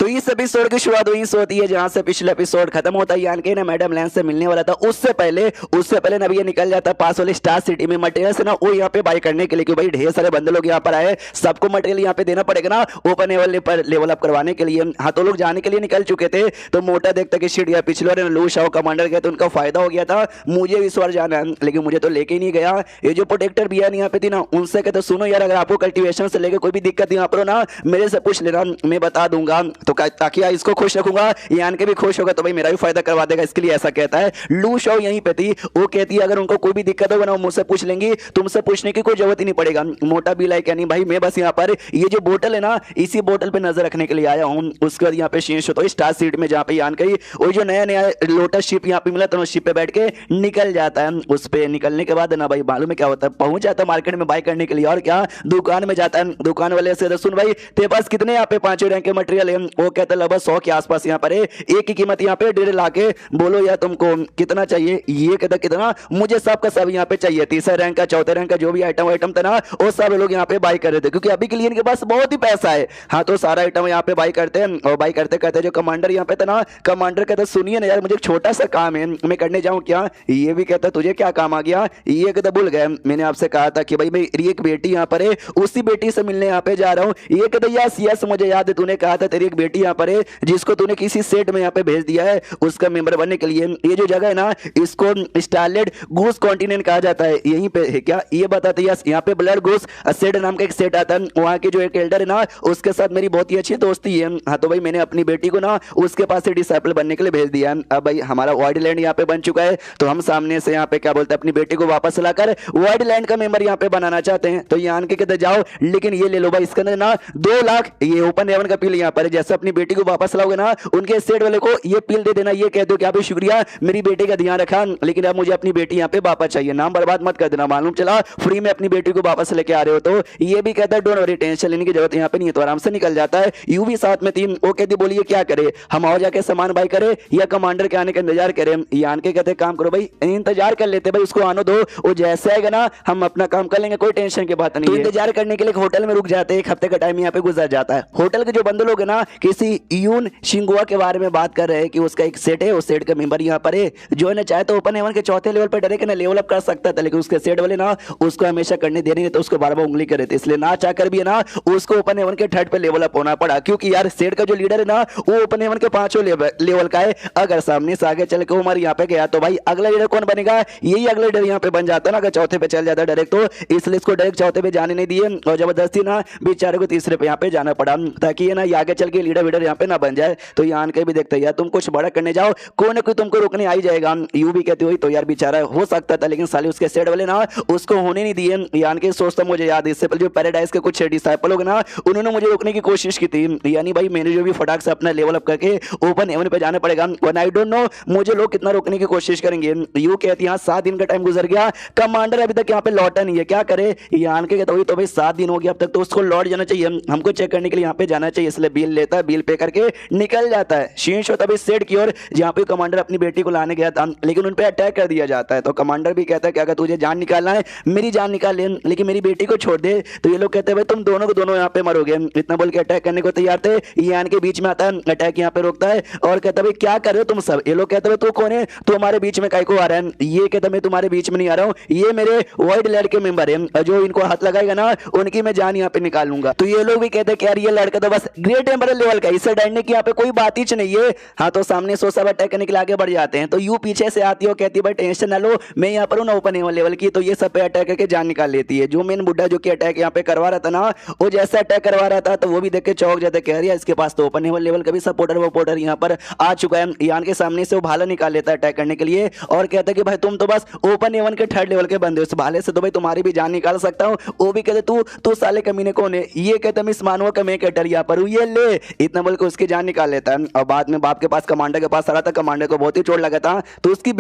तो इस एपिसोड की शुरुआत वहीं से होती है जहां से पिछले एपिसोड खत्म होता है। यानी कि ना मैडम लैंस से मिलने वाला था, उससे पहले ना ये निकल जाता है पास वाली स्टार सिटी में मटेरियल से ना वो यहाँ पे बाय करने के लिए, क्योंकि भाई ढेर सारे बंदे लोग यहाँ पर आए, सबको मटेरियल यहाँ पे देना पड़ेगा ना ओपन लेवल अप करवाने के लिए। हाँ, तो लोग जाने के लिए निकल चुके थे। तो मोटा देखता कि शिट यार पिछले बार लू शाओ कमांडर गए तो उनका फायदा हो गया था, मुझे इस बार जाना है, लेकिन मुझे तो लेके ही नहीं गया। ये जो प्रोटेक्टर भी यहाँ पे थी ना, उनसे कहते सुनो यार, अगर आपको कल्टीवेशन से लेकर कोई भी दिक्कत यहाँ पर हो ना, मेरे से पूछ लेना, मैं बता दूंगा। तो ताकि इसको खुश रखूंगा, यान के भी खुश होगा तो भाई मेरा भी फायदा करवा देगा, इसके लिए ऐसा कहता है। लू शो यहीं पे थी, वो कहती है अगर उनको कोई भी दिक्कत होगा ना वो मुझसे पूछ लेंगी, तुमसे पूछने की कोई जरूरत ही नहीं पड़ेगा। मोटा भी लाइक यानी भाई मैं बस यहाँ पर ये जो बोतल है ना, इसी बोतल पे नजर रखने के लिए आया हूँ। उसके बाद यहाँ पे शीश होता है स्टार सीट में, जहाँ पे यान गई वो जो नया नया लोटस शिप यहाँ पे मिला तो शिप पे बैठ के निकल जाता है। उस पे निकलने के बाद ना भाई मालूम है क्या होता है, पहुंच जाता है मार्केट में बाय करने के लिए, और क्या दुकान में जाता है। दुकान वाले से सुन भाई तेरे पास कितने यहाँ पे 5 रैंक के मटेरियल है? वो कहता है लगभग 100 के आसपास यहाँ पर है, एक की कीमत यहाँ पे 1.5 लाख है, बोलो यार तुमको कितना चाहिए? ये कहता कितना? मुझे सब का सब यहाँ पे चाहिए, तीसरे रैंक का चौथे रैंक का जो भी आइटम था ना वो सब लोग यहाँ पे बाय कर रहे थे, क्योंकि अभी के लिए इनके पास बहुत ही पैसा है। हाँ, तो सारा आइटम यहाँ पे बाय करते हैं, और बाय करते करते जो कमांडर यहाँ पे था ना, कमांडर कहता सुनिए ना यार, मुझे एक छोटा सा काम है, मैं करने जाऊँ क्या? ये भी कहता तुझे क्या काम आ गया? ये कहता भूल गए, मैंने आपसे कहा था कि भाई मेरी एक बेटी यहाँ पर है, उसी बेटी से मिलने यहाँ पे जा रहा हूँ। ये कहता यस यस मुझे याद है, तूने कहा था तेरी एक बेटी यहाँ पर है जिसको तूने किसी सेट में यहाँ पे भेज दिया है उसका मेंबर बनने के लिए। ये जो जगह है ना, इसको स्टारलेट गूस कॉन्टिनेंट कहा जाता है, यहीं पे है क्या? ये बताते यस, यहाँ पे ब्लड गूस सेट नाम का एक सेट आता है, वहाँ के जो एक एल्डर है ना उसके साथ मेरी बहुत ही अच्छी दोस्ती है। हाँ, तो भाई मैंने अपनी बेटी को ना उसके पास से डिसाइपल बनने के लिए भेज दिया। अब भाई हमारा वाइडलैंड यहाँ पे बन चुका है, तो हम सामने से यहाँ पे क्या बोलते हैं अपनी बेटी को वापस लाकर वाइडलैंड का मेंबर यहाँ पे बनाना चाहते हैं। तो यहाँ के कहते जाओ, लेकिन ये ले लो भाई, इसके अंदर ना 2 लाख ये ओपन हेवन का पील यहाँ पर है, जैसे अपनी बेटी को वापस लाओगे ना उनके सेट वाले को ये पील दे देना, ये कह दो कि आप शुक्रिया मेरी बेटी का ध्यान रखा, लेकिन अब मुझे अपनी बेटी यहाँ पे वापस चाहिए, नाम बर्बाद मत कर देना, मालूम चला फ्री में अपनी बेटी को वापस लेके आ रहे हो। तो ये भी कहता है डोंट वरी, टेंशन लेने की जरूरत यहाँ पे नहीं है, तो आराम से निकल जाता है। यू भी साथ में थी, वो कहती बोलिए क्या करे, हम और जाके सामान बाय करे या कमांडर के आने का इंतजार करें? यान के कहते काम करो भाई, इंतजार कर लेते भाई, उसको आने दो, वो जैसे आएगा ना हम अपना काम कर लेंगे, कोई टेंशन की बात नहीं है। इंतजार करने के लिए होटल में रुक जाते हैं, 1 हफ्ते का टाइम यहाँ पे गुजर जाता है। होटल के जो बंदे लोग है ना किसी यून शिंगुआ के बारे में बात कर रहे हैं कि उसका एक सेट है, उस सेट का मेंबर यहाँ पर है, जो है चाहे तो ओपन हेवन के चौथे लेवल पर डायरेक्ट ना लेवल अप कर सकता था, लेकिन उसके सेट वाले ना उसको हमेशा करने दे रहे थे, उसको बार बार उंगली कर रहे थे, इसलिए ना चाहकर भी है ना उसको ओपन हेवन के 3rd पे लेवल अप होना पड़ा, क्योंकि यार सेट का जो लीडर है ना वो ओपन हेवन के 5वें लेवल का है। अगर सामने से आगे चल के उमर यहाँ पे गया तो भाई अगला लीडर कौन बनेगा? यही अगला लीडर यहाँ पे बन जाता है ना, अगर चौथे पे चल जाता है डायरेक्ट, तो इसलिए इसको डायरेक्ट चौथे पे जाने नहीं दिए और जबरदस्ती ना बेचारे को तीसरे पे यहाँ पे जाना पड़ा, ताकि ये ना आगे चल के लीडर वीडर यहाँ पे ना बन जाए। तो यान के भी देखते यार तुम कुछ बड़ा करने जाओ, कोई ना कोई तुमको रोकने आ ही जाएगा। यू भी कहती हुई तो यार बेचारा हो सकता था, लेकिन साले उसके सेट वाले ना उसको होने नहीं दिए। यान के सोचता मुझे याद है इससे पहले जो पैराडाइज के कुछ डिसाइपल लोग ना उन्होंने मुझे रोकने की कोशिश की थी, यानी भाई मैंने जो भी फटाक से अपना लेवल अप करके ओपन हेवन पे जाना पड़ेगा, वन आई डोंट नो मुझे लोग कितना रोकने की कोशिश करेंगे। यू कहती है 7 दिन का टाइम गुजर गया, कमांडर अभी तक यहाँ पे लौटा नहीं है, क्या करे? यान के कहता हुई तो भाई 7 दिन हो गया अब तक, तो उसको लौट जाना चाहिए, हमको चेक करने के लिए यहाँ पे जाना चाहिए, इसलिए बिल लेता है, बिल पे करके निकल जाता है। शीश होता है सेट की ओर जहाँ पे कमांडर अपनी बेटी को लाने गया था, लेकिन उन पे अटैक कर दिया जाता है। तो कमांडर भी कहता है कि अगर तुझे जान निकालना है मेरी जान निकाल ले, लेकिन मेरी बेटी को छोड़ दे। तो ये लोग कहते हैं भाई तुम दोनों को दोनों यहाँ पे मरोगे, इतना बोल के अटैक करने को तैयार थे। यान के बीच में आता है, अटैक यहाँ पे रोकता है और कहता है भाई क्या कर रहे हो तुम सब? ये लोग कहते हैं तू कौन है, तू हमारे बीच में काय को आ रहा है? ये कहता मैं तुम्हारे बीच में नहीं आ रहा हूँ, ये मेरे वाइड लैंड के मेंबर है, जो इनको हाथ लगाएगा ना उनकी मैं जान यहाँ पे निकालूंगा। तो ये लोग भी कहते हैं कि यार ये लड़का तो बस ग्रेट टेम्परल लेवल का, इससे डरने की यहाँ पे कोई बात ही नहीं है। हाँ, तो सामने सो सब अटैक करने के लिए आगे बढ़ जाते हैं। तो यू पीछे से आती हो, कहती है भाई टेंशन ना लो, मैं यहाँ पर हूँ ना ओपन हेवन लेवल की। तो ये सब पे अटैक करके जान निकाल लेती है। जो मेन बुड्ढा जो कि अटैक यहाँ पे करवा रहा था ना, वो जैसा अटैक करवा रहा था तो वो भी देख के चौंक जाता है, कह रही है इसके पास तो ओपन हेवन लेवल का भी सपोर्टर यहाँ पर आ चुका है। यान के सामने से वो भाला निकाल लेता है अटैक करने के लिए और कहता है कि भाई तुम तो बस ओपन हेवन के 3rd लेवल के बंदे हो, इस भाले से तो भाई तुम्हारी भी जान निकाल सकता हूँ। वो भी कहते तू साले कमीने कौन है? ये कहता मिस मानवा का मैं कैटर यहाँ पर हूँ, ये ले, इतना बोल के उसकी जान निकाल लेता है। और बाद में बाप के पास कमांडर के पास आ रहा था, कमांडर को बहुत ही चोट लगा था, तो उसकी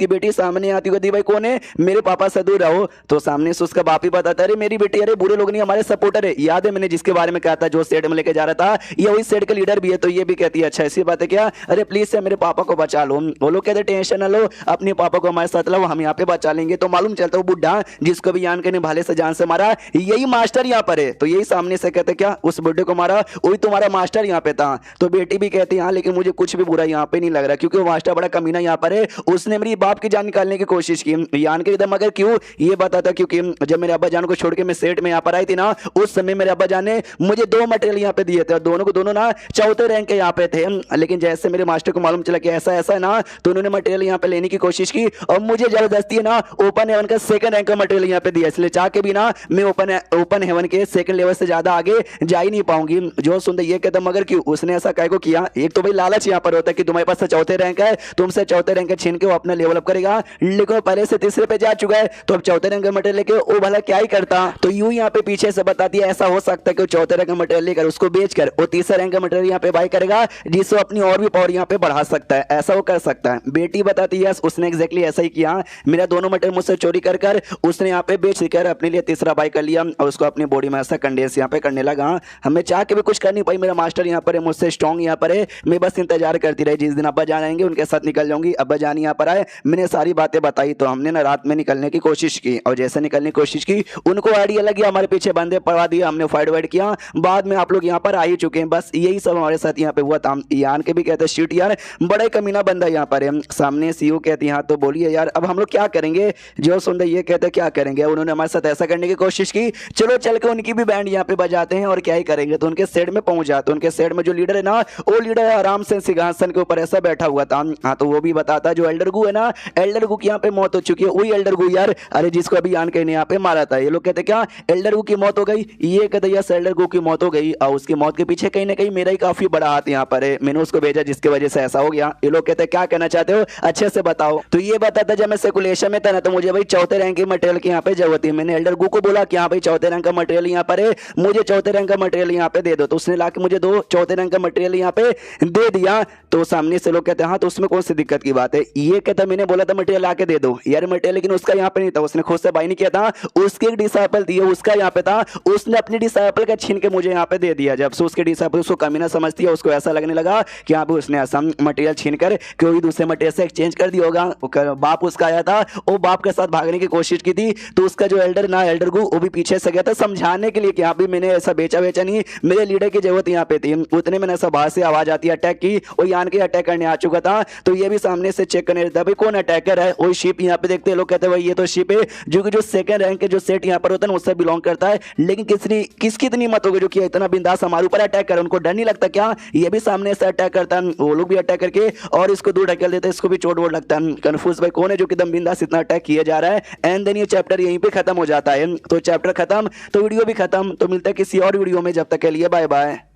बेटी सामने आती कहती भाई कौन है? मेरे पापा से दूर रहो। तो सामने से उसका बाप ही बताता अरे मेरी बेटी, अरे बुरे लोग नहीं हमारे सपोर्टर है, याद है मैंने जिसके बारे में कहा था जो सेट में लेके जा रहा था, ये वही सेट का लीडर भी है। तो ये भी कहती है अच्छा ऐसी बात है क्या? अरे प्लीज से मेरे पापा को बचा लो। वो लोग कहते टेंशन ना लो, अपने पापा को हमारे साथ लाओ, हम यहाँ पे बचा लेंगे। तो मालूम चलता वो बुढ़ा जिसको भी यान के भाले से जान से मारा, यही मास्टर यहाँ पर है। तो यही सामने से कहते क्या उस बुढ़े को मारा, वही तुम्हारा मास्टर यहाँ पे था। तो बेटी भी कहती है हाँ, लेकिन मुझे कुछ भी बुरा यहाँ पे नहीं लग रहा, क्योंकि वो मास्टर बड़ा कमीना यहाँ पर है, उसने मेरी बाप की जान निकालने की कोशिश की। यान के एकदम मगर क्यों ये बताता, क्योंकि जब मेरे अब्बा जान को छोड़ के मैं सेट में यहाँ पर आई थी ना, उस समय मेरे अब्बा जान ने मुझे 2 मटेरियल यहाँ पे दिए थे, और दोनों को दोनों ना चौथे रैंक के यहाँ पे थे। लेकिन जैसे मेरे मास्टर को मालूम चला कि ऐसा ऐसा है ना, तो उन्होंने मटेरियल यहाँ पे लेने की कोशिश की, और मुझे जबरदस्ती है ना ओपन हेवन का 2nd रैंक का मटेरियल यहाँ पे दिया। इसलिए चाह के भी ना मैं ओपन हेवन के 2nd लेवल से ज्यादा आगे जा ही नहीं पाऊंगी। जो सुनते ये कहता मगर क्यों उसने ऐसा काय को किया। एक तो भाई लालच यहाँ पर होता है कि तुम्हारे पास चौथे रैंक है, तुमसे चौथे रैंक छीन के वो अपना लेवल अप करेगा, लेकिन पहले से तीसरे पे जा चुका है, तो अब चौथे रैंक का मटेरियल लेके वो भला क्या ही करता। तो यूं यहाँ पे पीछे से बताती है ऐसा हो सकता है कि चौथे रैंक का मटेरियल लेकर उसको बेचकर वो तीसरे रैंक का मटेरियल यहाँ पे बाय करेगा, जिससे अपनी और भी पावर यहाँ पे बढ़ा सकता है, ऐसा वो कर सकता है। बेटी बताती है उसने एग्जैक्टली ऐसा ही किया, मेरा दोनों मटेरियल मुझसे चोरी कर कर उसने यहाँ पे बेच कर अपने लिए तीसरा बाय कर लिया, और उसको अपनी बॉडी में ऐसा कंडेंस यहाँ पे करने लगा। हमें चाह के भी कुछ कर नहीं पाई, मेरा मास्टर यहाँ पर है, मुझसे स्ट्रॉन्ग यहाँ पर है, मैं बस इंतजार करती रही, जिस दिन अब्बा जान आएंगे उनके साथ निकल जाऊंगी। अब्बा जान यहाँ पर आए, मैंने सारी बातें बताई, तो हमने ना रात में निकलने की कोशिश की, और जैसे निकलने की कोशिश की उनको आइडिया लगी, हमारे पीछे बंदे पड़ा दिया, हमने फाइट वाइट किया, बाद में आप लोग यहाँ पर आ ही चुके हैं। बस यही सब हमारे साथ यहाँ पे हुआ था। यान के भी कहते शीट यार बड़ा ही कमीना बंदा यहाँ पर है। सामने सीओ कहती हाँ तो बोलिए यार अब हम लोग क्या करेंगे। जो सुंदर ये कहते क्या करेंगे, उन्होंने हमारे साथ ऐसा करने की कोशिश की, चलो चल के उनकी भी बैंड यहाँ पे बजाते हैं, और क्या ही करेंगे। तो उनके सेट में पहुंच जाते, उनके सेट में जो लीडर है ना, वो लीडर आराम से सिंहासन के ऊपर ऐसा बैठा हुआ था। हाँ तो वो भी बताता जो एल्डर गु है ना, एल्डर गु की यहाँ पे मौत हो चुकी है, वही एल्डर गु यार, अरे जिसको अभी यान के ने यहाँ पे मारा था। ये लोग कहते क्या एल्डर गु की मौत हो गई, ये कहते यस एल्डर गु की मौत हो गई, और उसकी मौत के पीछे कहीं ना कहीं मेरा ही काफी बड़ा हाथ यहाँ पर है, मैंने उसको भेजा जिसकी वजह से ऐसा हो गया। ये लोग कहते क्या कहना चाहते हो अच्छे से बताओ। तो ये बताता जब मैं सर्कुलेशन में था ना, तो मुझे भाई चौथे रैंक के मटेरियल की यहाँ पे जरूरत है। मैंने एल्डर गु को बोला कि हाँ भाई चौथे रैंक का मटेरियल यहाँ पर है, मुझे चौथे रैंक का मटेरियल यहाँ पे दे दो। तो उसने लाके मुझे 2 चौथे रैंक का मटेरियल यहाँ पे दे दिया। तो सामने से लोग कहते हैं हाँ तो उसमें कौन सी दिक्कत की बात है। ये कहता मैंने बोला था मटेरियल आके दे दो यार मटेरियल, लेकिन उसका यहाँ पे नहीं था, उसने खुद से बाई नहीं किया था, उसके एक डिसाइपल थी उसका यहाँ पे था, उसने अपनी डिसाइपल का छीन के मुझे यहाँ पे दे दिया। जब से उसके डिसाइपल उसको कमीना समझती है, उसको ऐसा लगने लगा कि यहाँ पे उसने ऐसा मटेरियल छीन कर कोई दूसरे मटेरियल से एक्सचेंज कर दिया होगा। बाप उसका आया था, वो बाप के साथ भागने की कोशिश की थी, तो उसका जो एल्डर ना एल्डर गु वो भी पीछे से गया था समझाने के लिए कि यहाँ भी मैंने ऐसा बेचा नहीं, मेरे लीडर की जरूरत यहाँ पे थी। उतने मैंने ऐसा बाहर से आवाज आती है अटैक की, वो यान के अटैक करने आ चुका था। तो ये भी सामने से चेक करने रहता है भाई कौन अटैकर है। वही शिप यहाँ पे देखते हैं, लोग कहते हैं भाई ये तो शिप है जो कि जो 2nd रैंक के जो सेट यहाँ पर होता है ना उससे बिलोंग करता है, लेकिन किसकी इतनी हिम्मत होगी जो कि इतना बिंदास हमारे ऊपर अटैक करे, उनको डर नहीं लगता क्या। ये भी सामने से अटैक करता है, वो लोग भी अटैक करके और इसको दूर ढकेल देते हैं, इसको भी चोट वोट लगता है। कंफ्यूज भाई कौन है जो कि एकदम बिंदास इतना अटैक किया जा रहा है। एंड देन ये चैप्टर यहीं पे खत्म हो जाता है। तो चैप्टर खत्म तो वीडियो भी खत्म। तो मिलता है किसी और वीडियो में, जब तक के लिए बाय बाय।